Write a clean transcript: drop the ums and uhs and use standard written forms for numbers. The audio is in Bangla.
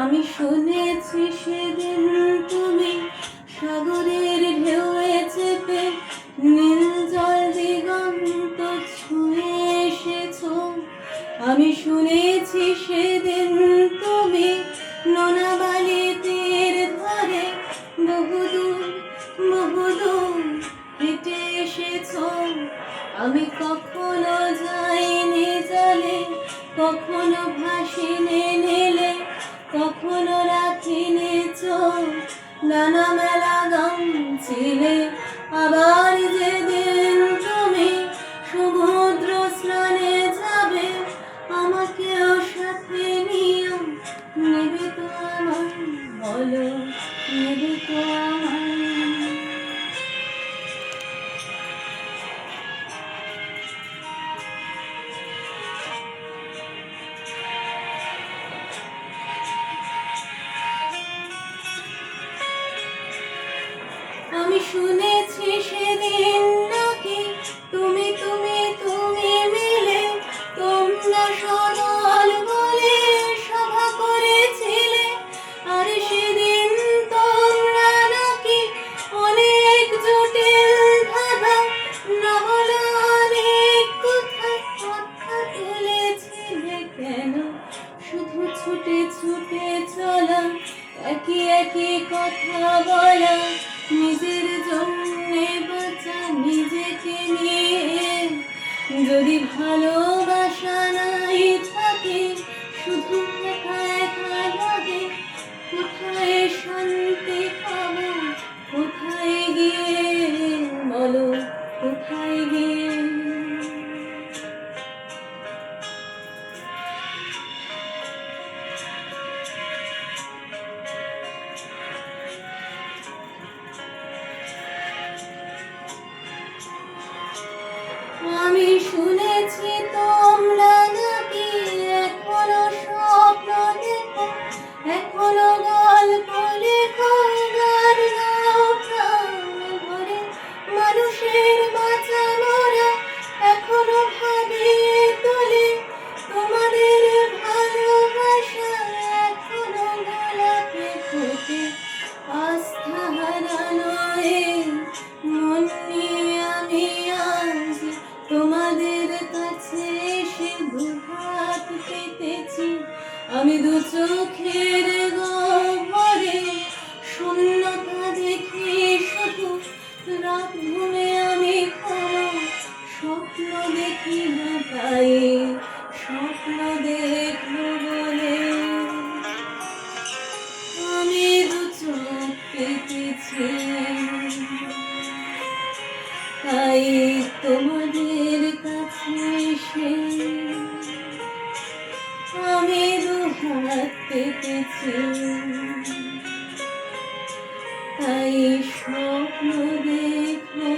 আমি শুনেছি সেদিন তুমি সাগরের ঢেউয়ে চেপে নীল জল দিগন্ত ছুঁয়ে এসেছো। আমি শুনেছি সেদিন তুমি নোনা বালি তীর ধরে বহুদূর হেঁটে এসেছো। আমি কখনো যাইনি জলে, কখনো ভাসিনি নীলে, কখনো রাখিনি চোখ নানা মেলা গান ছিলে। আবার যেদিন তুমি সমুদ্র স্নানে যাবে, আমাকেও সাথে নিও, নেবে তো আমায়, বলো নেবে তো আমায়। আমি শুনেছি সেদিন নাকি তুমি মিলে তোমরা সদল বলে সভা করেছিলে। আর সেদিন তোমরা নাকি অনেক জটিল ধাঁধা না বলা অনেক কথা তুলেছিলে। কেন শুধু ছুটে ছুটে চলা, একই কথা বলা, নিজের জন্যে বাঁচা নিজেকে নিয়ে। যদি ভালোবাসা নাই থাকে, শুধু একা একা লাগে, কোথায় শান্তি পাবো, কোথায় গিয়ে, বলো কোথায় গিয়ে। আমি শুনেছি তোমরা নাকি এখনো স্বপ্ন দেখো, এখনো গল্প লেখো, গান গাও প্রাণ ভরে, মানুষের বাঁচা মরা এখনো ভাবিয়ে তোলে। তোমাদের ভালোবাসা এখনো গোলাপে ফোটে। আস্থা হারানো এই মন নিয়ে আমি আজ তোমাদের কাছে এসে দুহাত পেতেছি। আমি দু চোখের গহ্বরে শূন্যতা দেখি শুধু, রাত ঘুমে আমি কোনো স্বপ্ন দেখি না, তাই স্বপ্ন দেখবো বলে আমি দু চোখ পেতেছি। তাই তোমাদের কাছে এসে আমি দুহাত পেতেছি, তাই স্বপ্ন দেখবো।